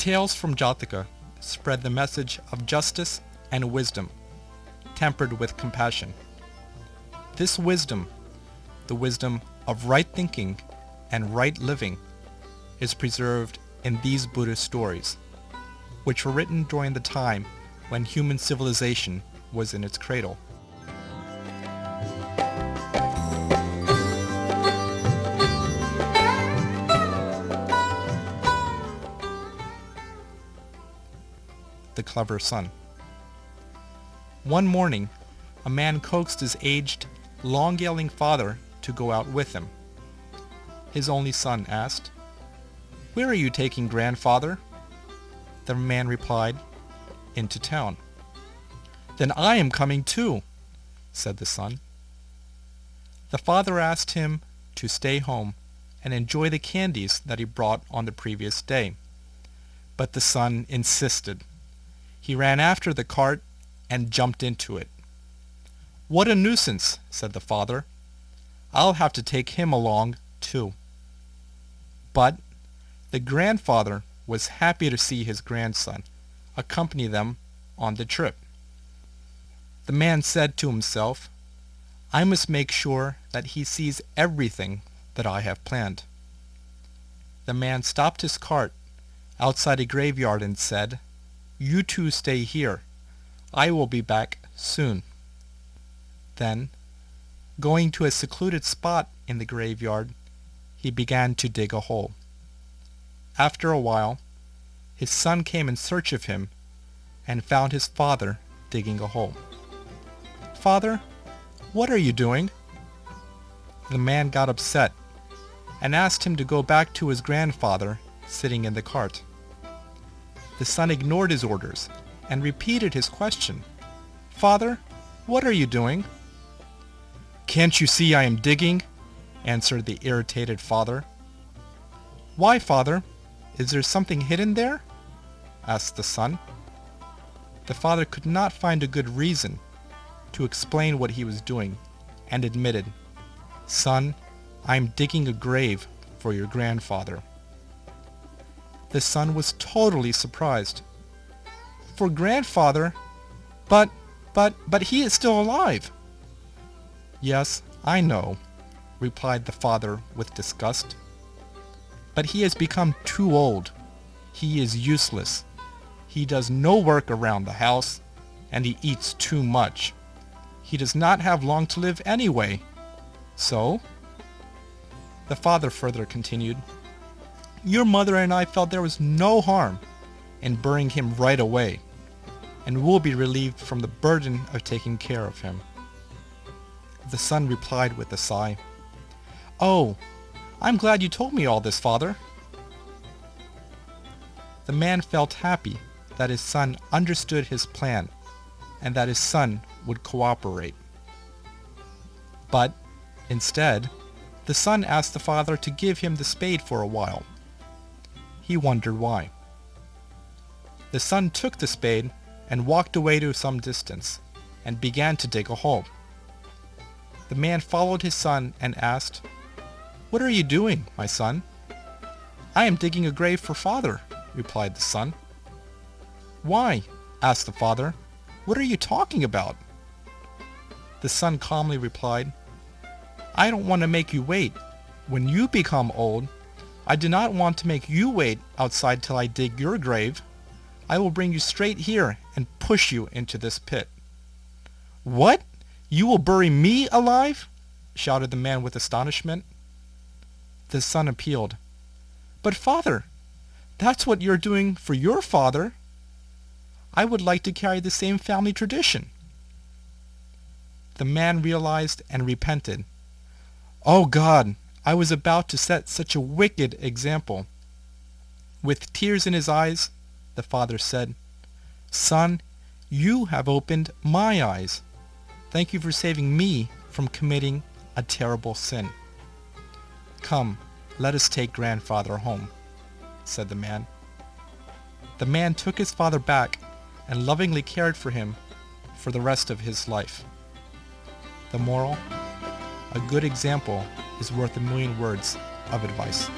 tales from Jataka spread the message of justice and wisdom, tempered with compassion. This wisdom, the wisdom of right thinking and right living, is preserved in these Buddhist stories, which were written during the time when human civilization was in its cradle. The Clever Son. One morning, a man coaxed his aged, long-ailing father to go out with him. His only son asked, "Where are you taking grandfather?" The man replied, "Into town." "Then I am coming too," said the son. The father asked him to stay home and enjoy the candies that he brought on the previous day. But the son insisted. He ran after the cart and jumped into it. "What a nuisance," said the father. "I'll have to take him along too." But the grandfather was happy to see his grandson accompany them on the trip. The man said to himself, "I must make sure that he sees everything that I have planned." The man stopped his cart outside a graveyard and said, "You two stay here. I will be back soon." Then, going to a secluded spot in the graveyard, he began to dig a hole. After a while, his son came in search of him and found his father digging a hole. "Father, what are you doing?" The man got upset and asked him to go back to his grandfather sitting in the cart. The son ignored his orders and repeated his question. "Father, what are you doing?" "Can't you see I am digging?" answered the irritated father. "Why, father? Is there something hidden there?" asked the son. The father could not find a good reason to explain what he was doing and admitted, "Son, I am digging a grave for your grandfather." The son was totally surprised. "For grandfather? But he is still alive." "Yes, I know," replied the father with disgust. "But he has become too old. He is useless. He does no work around the house, and he eats too much. He does not have long to live anyway. So?" The father further continued, "Your mother and I felt there was no harm in burying him right away, and we'll be relieved from the burden of taking care of him." The son replied with a sigh, "Oh, I'm glad you told me all this, father." The man felt happy that his son understood his plan and that his son would cooperate. But instead, the son asked the father to give him the spade for a while. He wondered why. The son took the spade and walked away to some distance and began to dig a hole. The man followed his son and asked, "What are you doing, my son?" "I am digging a grave for father," replied the son. "Why?" asked the father. "What are you talking about?" The son calmly replied, "I don't want to make you wait. When you become old, I do not want to make you wait outside till I dig your grave. I will bring you straight here and push you into this pit." "What? You will bury me alive?" shouted the man with astonishment. The son appealed, "But father, that's what you're doing for your father. I would like to carry the same family tradition." The man realized and repented. "Oh God, I was about to set such a wicked example." With tears in his eyes, the father said, "Son, you have opened my eyes. Thank you for saving me from committing a terrible sin. Come, let us take grandfather home," said the man. The man took his father back and lovingly cared for him for the rest of his life. The moral: a good example is worth a million words of advice.